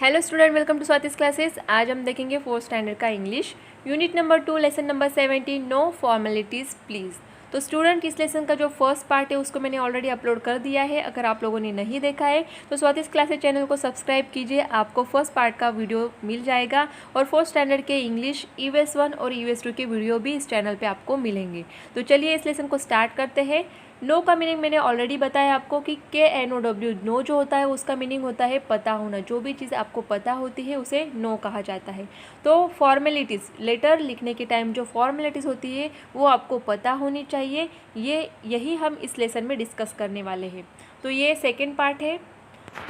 Hello student, welcome to Swati's classes. आज हम देखेंगे फोर्थ स्टैंडर्ड का English unit number 2 lesson number 17 no formalities please. तो स्टूडेंट इस लेसन का जो फर्स्ट पार्ट है उसको मैंने ऑलरेडी अपलोड कर दिया है। अगर आप लोगों ने नहीं देखा है तो स्वातिस क्लासेस चैनल को सब्सक्राइब कीजिए, आपको फर्स्ट पार्ट का वीडियो मिल जाएगा और फोर्थ स्टैंडर्ड के इंग्लिश EVS 1 और EVS 2 के वीडियो भी इस चैनल पर आपको मिलेंगे। तो चलिए इस लेसन को स्टार्ट करते हैं। नो का मीनिंग मैंने ऑलरेडी बताया आपको कि KNOW नो जो होता है उसका मीनिंग होता है पता होना। जो भी चीज़ आपको पता होती है उसे नो कहा जाता है। तो फॉर्मेलिटीज़, लेटर लिखने के टाइम जो फॉर्मेलिटीज़ होती है वो आपको पता होनी चाहिए। यही हम इस लेसन में डिस्कस करने वाले हैं। तो ये सेकेंड पार्ट है।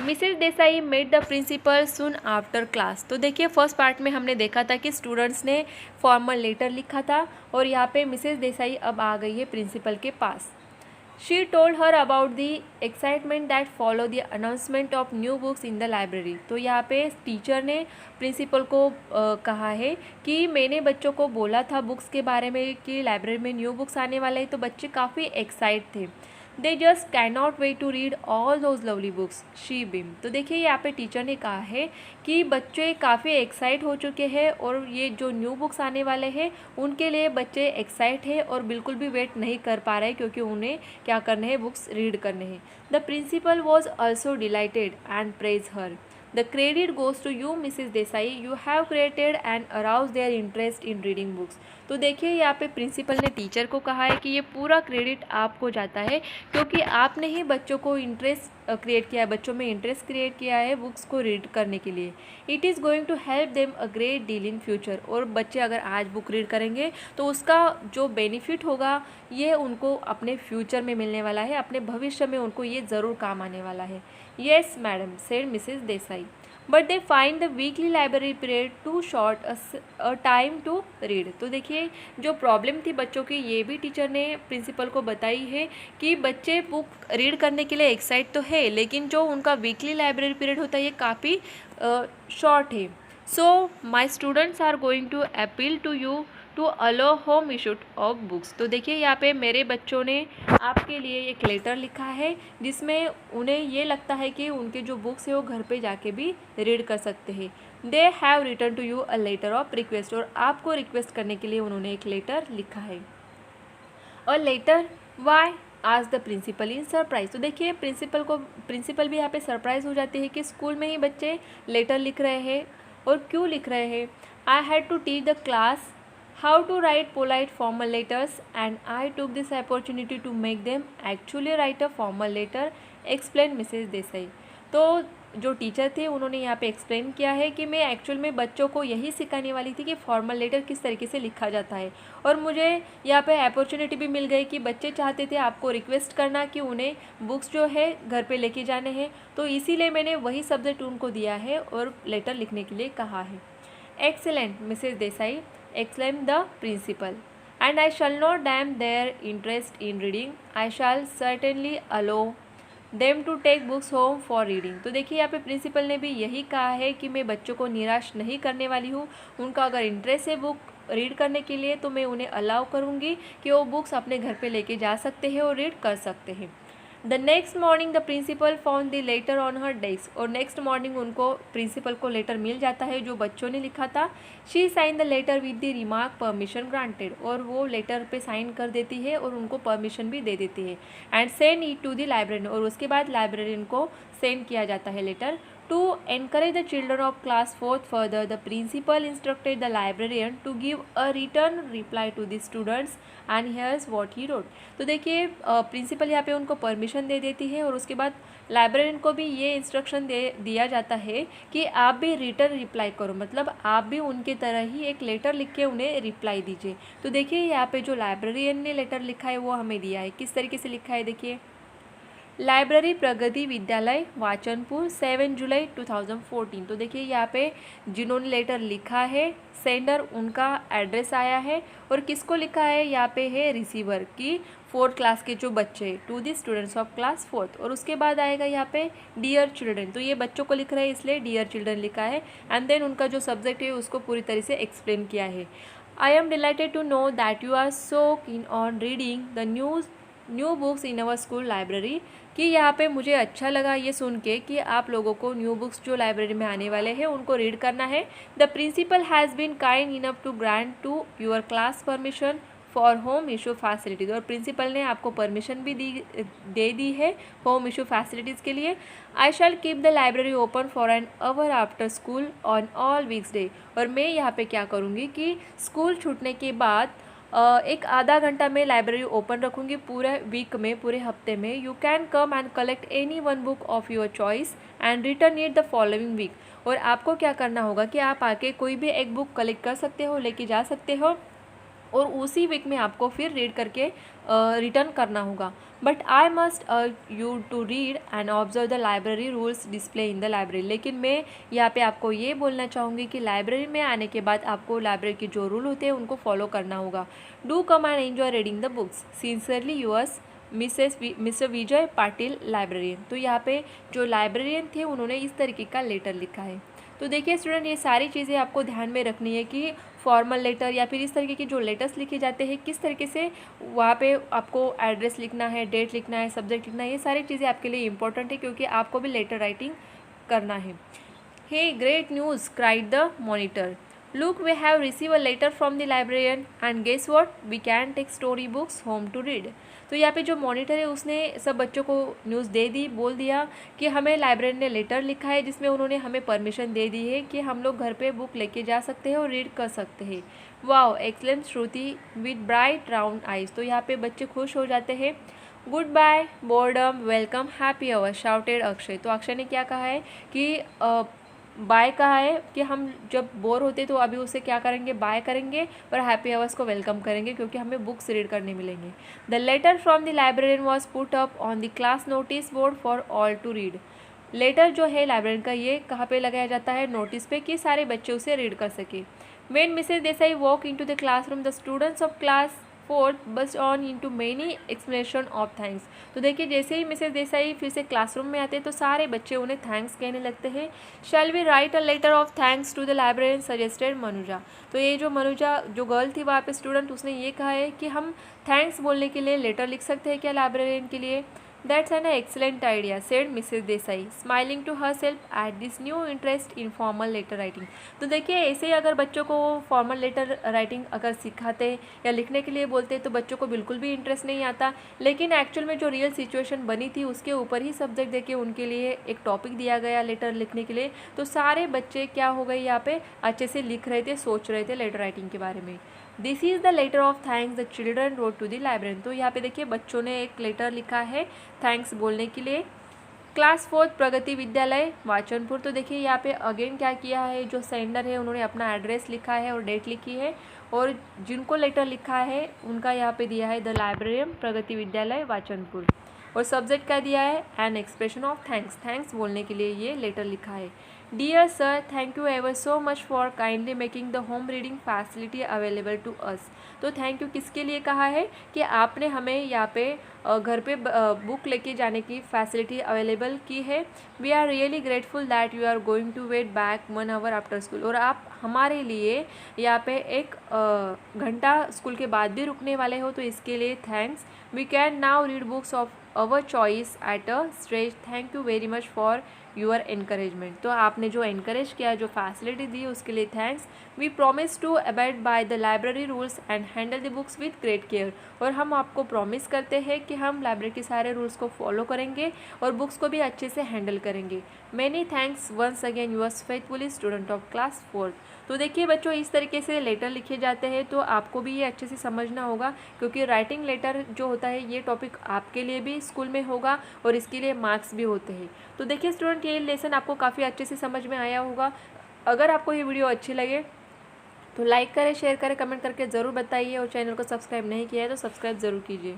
Mrs Desai met the principal soon after class. तो देखिए फर्स्ट पार्ट में हमने देखा था कि स्टूडेंट्स ने फॉर्मल लेटर लिखा था और यहाँ पे मिसेज देसाई अब आ गई है प्रिंसिपल के पास। She told her about the excitement that followed the announcement of new books in the library। तो यहाँ पे टीचर ने प्रिंसिपल को कहा है कि मैंने बच्चों को बोला था बुक्स के बारे में कि लाइब्रेरी में न्यू बुक्स आने वाले हैं, तो बच्चे काफ़ी एक्साइट थे। They just can not wait to read all those lovely books she beam. तो देखिए यहाँ पे टीचर ने कहा है कि बच्चे काफ़ी एक्साइट हो चुके हैं और ये जो न्यू बुक्स आने वाले हैं उनके लिए बच्चे एक्साइट है और बिल्कुल भी वेट नहीं कर पा रहे क्योंकि उन्हें क्या करने हैं, बुक्स रीड करने हैं। The principal was also delighted and praise her. The credit goes to you, Mrs. Desai. You have created and aroused their interest in reading books। तो देखिए यहाँ पे प्रिंसिपल ने टीचर को कहा है कि ये पूरा क्रेडिट आपको जाता है क्योंकि आपने ही बच्चों को इंटरेस्ट क्रिएट किया है, बच्चों में इंटरेस्ट क्रिएट किया है बुक्स को रीड करने के लिए। It is going to help them a great deal in future. और बच्चे अगर आज बुक रीड करेंगे तो उसका जो बेनिफिट होगा ये उनको अपने फ्यूचर में मिलने वाला है, अपने भविष्य में उनको ये ज़रूर काम आने वाला है। Yes madam said Mrs Desai, but they find the weekly library period too short a time to read. तो देखिए जो प्रॉब्लम थी बच्चों की ये भी टीचर ने प्रिंसिपल को बताई है कि बच्चे बुक रीड करने के लिए एक्साइट तो है लेकिन जो उनका वीकली लाइब्रेरी पीरियड होता है ये काफ़ी शॉर्ट है। So my students are going to appeal to you to allow home issued of books. तो देखिए यहाँ पे मेरे बच्चों ने आपके लिए एक लेटर लिखा है जिसमें उन्हें ये लगता है कि उनके जो बुक्स है वो घर पे जाके भी रीड कर सकते हैं। They have return to you a letter of request. और आपको रिक्वेस्ट करने के लिए उन्होंने एक लेटर लिखा है। और लेटर वाई आज द प्रिंसिपल इन सरप्राइज। तो देखिए प्रिंसिपल भी यहाँ पे सरप्राइज हो जाती है कि स्कूल में ही बच्चे लेटर लिख रहे हैं। और क्यों लिख रहे हैं? I had to teach the class how to write polite formal letters and I took this opportunity to make them actually write a formal letter, explained Mrs. Desai. तो जो टीचर थे उन्होंने यहाँ पे एक्सप्लेन किया है कि मैं एक्चुअल में बच्चों को यही सिखाने वाली थी कि फॉर्मल लेटर किस तरीके से लिखा जाता है और मुझे यहाँ पे अपॉर्चुनिटी भी मिल गई कि बच्चे चाहते थे आपको रिक्वेस्ट करना कि उन्हें बुक्स जो है घर पे लेके जाने हैं, तो इसीलिए मैंने वही सब्जेक्ट उनको दिया है और लेटर लिखने के लिए कहा है। Excellent Mrs Desai, exclaimed the principal, and I shall not damn their interest in reading. I shall certainly allow them to take books home for reading। तो देखिए यहाँ पे प्रिंसिपल ने भी यही कहा है कि मैं बच्चों को निराश नहीं करने वाली हूँ। उनका अगर इंटरेस्ट है बुक रीड करने के लिए तो मैं उन्हें अलाउ करूँगी कि वो बुक्स अपने घर पे लेके जा सकते हैं और रीड कर सकते हैं। The next morning the principal found the letter on her desk. और नेक्स्ट मॉर्निंग उनको प्रिंसिपल को लेटर मिल जाता है जो बच्चों ने लिखा था। She sign the letter with the remark permission granted. और वो लेटर पे साइन कर देती है और उनको परमिशन भी दे देती है। And send it to the librarian. और उसके बाद लाइब्रेरियन को सेंड किया जाता है letter. To encourage the children of class 4th further, the principal instructed the librarian to give a written reply to the students and here's what he wrote। तो देखिए principal यहाँ पे उनको परमिशन दे देती है और उसके बाद लाइब्रेरियन को भी ये इंस्ट्रक्शन दिया जाता है कि आप भी रिटर्न रिप्लाई करो, मतलब आप भी उनके तरह ही एक लेटर लिख के उन्हें रिप्लाई दीजिए। तो देखिए यहाँ पे जो लाइब्रेरियन ने लेटर लिखा है वो हमें दिया है, किस तरीके से लिखा है देखिए। लाइब्रेरी प्रगति विद्यालय वाचनपुर 7 जुलाई 2014। तो देखिए यहाँ पे जिन्होंने लेटर लिखा है सेंडर उनका एड्रेस आया है और किसको लिखा है यहाँ पे है रिसीवर की 4th क्लास के जो बच्चे to the students of class 4th। और उसके बाद आएगा यहाँ पे डियर चिल्ड्रन। तो ये बच्चों को लिख रहे हैं इसलिए डियर चिल्ड्रन लिखा है एंड देन उनका जो सब्जेक्ट है उसको पूरी तरह से एक्सप्लेन किया है। I am delighted to know that you are so keen on reading the news new books in our school library, कि यहाँ पे मुझे अच्छा लगा ये सुन के कि आप लोगों को न्यू बुक्स जो लाइब्रेरी में आने वाले हैं उनको रीड करना है। The principal has been kind enough to grant to your class permission for home issue facilities, और प्रिंसिपल ने आपको परमिशन भी दे दी है होम इशू फैसिलिटीज़ के लिए। I shall keep the library open for an hour after school on all weeks day, और मैं यहाँ पे क्या करूँगी कि स्कूल छूटने के बाद एक आधा घंटा में लाइब्रेरी ओपन रखूँगी पूरे वीक में, पूरे हफ्ते में। You can come and collect any one book of your choice and return it the following week, और आपको क्या करना होगा कि आप आके कोई भी एक बुक कलेक्ट कर सकते हो, लेके जा सकते हो, और उसी वीक में आपको फिर रीड करके रिटर्न करना होगा। But I must you to read and observe the library rules display in the library, लेकिन मैं यहाँ पे आपको ये बोलना चाहूँगी कि लाइब्रेरी में आने के बाद आपको लाइब्रेरी के जो रूल होते हैं उनको फॉलो करना होगा। Do come and enjoy reading the books, sincerely yours mister Vijay Patil librarian. तो यहाँ पे जो लाइब्रेरियन थे उन्होंने इस तरीके का लेटर लिखा है। तो देखिए स्टूडेंट, ये सारी चीज़ें आपको ध्यान में रखनी है कि फॉर्मल लेटर या फिर इस तरीके के जो लेटर्स लिखे जाते हैं किस तरीके से वहाँ पे आपको एड्रेस लिखना है, डेट लिखना है, सब्जेक्ट लिखना है, ये सारी चीज़ें आपके लिए इंपॉर्टेंट है क्योंकि आपको भी लेटर राइटिंग करना है। Hey great news cried the monitor, look we have receive a letter from the librarian and guess what, we can take story books home to read. तो यहाँ पे जो मॉनिटर है उसने सब बच्चों को न्यूज़ दे दी, बोल दिया कि हमें लाइब्रेरी ने लेटर लिखा है जिसमें उन्होंने हमें परमिशन दे दी है कि हम लोग घर पे बुक लेके जा सकते हैं और रीड कर सकते हैं। Wow excellent Shruti with bright round eyes. तो यहाँ पे बच्चे खुश हो जाते हैं। Good bye boredom welcome happy hour shouted Akshay. तो अक्षय ने क्या कहा है कि बाय कहा है कि हम जब बोर होते तो अभी उसे क्या करेंगे, बाय करेंगे, और हैप्पी आवर्स को वेलकम करेंगे क्योंकि हमें बुक्स रीड करने मिलेंगे। The letter from the librarian was put up on the class notice board for all to read. Letter जो है लाइब्रेरियन का ये कहाँ पे लगाया जाता है, नोटिस पे, कि सारे बच्चे उसे रीड कर सके। When Mrs Desai walk in to the classroom the students of class 4th burst on in to many explanation of thanks. तो देखिए जैसे ही मिसेज देसाई फिर से क्लासरूम में आते हैं तो सारे बच्चे उन्हें थैंक्स कहने लगते हैं। Shall we write a letter of thanks to the librarian suggested Manuja. तो ये जो मनुजा जो गर्ल थी वहाँ पे स्टूडेंट, उसने ये कहा है कि हम थैंक्स बोलने के लिए लेटर लिख सकते हैं क्या लाइब्रेरियन के लिए। That's an excellent idea said Mrs Desai smiling to herself at this new interest in formal letter writing. तो देखिए ऐसे ही अगर बच्चों को फॉर्मल लेटर राइटिंग अगर सिखाते या लिखने के लिए बोलते तो बच्चों को बिल्कुल भी इंटरेस्ट नहीं आता, लेकिन एक्चुअल में जो रियल सिचुएशन बनी थी उसके ऊपर ही सब्जेक्ट देके उनके लिए एक टॉपिक दिया गया लेटर लिखने के लिए, तो सारे बच्चे क्या हो गए यहाँ पे अच्छे से लिख रहे थे, सोच रहे थे लेटर राइटिंग के बारे में। This is the letter of thanks the children wrote to the librarian. तो यहाँ पे देखिए बच्चों ने एक लेटर लिखा है थैंक्स बोलने के लिए। क्लास 4th प्रगति विद्यालय वाचनपुर। तो देखिए यहाँ पे अगेन क्या किया है, जो सेंडर है उन्होंने अपना एड्रेस लिखा है और डेट लिखी है, और जिनको लेटर लिखा है उनका यहाँ पे दिया है द लाइब्रेरियन प्रगति विद्यालय वाचनपुर, और सब्जेक्ट क्या दिया है an expression of thanks, thanks बोलने के लिए ये लेटर लिखा है। Dear sir thank you ever so much for kindly making the home reading facility available to us. तो थैंक यू किसके लिए कहा है कि आपने हमें यहाँ पे घर पे बुक लेके जाने की फैसिलिटी अवेलेबल की है। We are really grateful that you are going to wait back 1 hour after school. और आप हमारे लिए यहाँ पे एक घंटा स्कूल के बाद भी रुकने वाले हो, तो इसके लिए thanks. We can now read books of our choice at a stretch. Thank you very much for your encouragement. तो आपने जो एनकरेज किया, जो फैसिलिटी दी, उसके लिए thanks. We promise to abide by the library rules and handle the books with great care. और हम आपको प्रॉमिस करते हैं कि हम लाइब्रेरी के सारे रूल्स को फॉलो करेंगे और बुक्स को भी अच्छे से हैंडल करेंगे। Many thanks once again yours faithfully student of class 4th। तो देखिए बच्चों इस तरीके से लेटर लिखे जाते हैं, तो आपको भी ये अच्छे से समझना होगा क्योंकि राइटिंग लेटर जो होता है ये टॉपिक आपके लिए भी स्कूल में होगा और इसके लिए मार्क्स भी होते हैं। तो देखिए स्टूडेंट ये लेसन आपको काफ़ी अच्छे से समझ में आया होगा। अगर आपको ये वीडियो अच्छी लगे तो लाइक करें, शेयर करें, कमेंट करके ज़रूर बताइए, और चैनल को सब्सक्राइब नहीं किया है तो सब्सक्राइब ज़रूर कीजिए।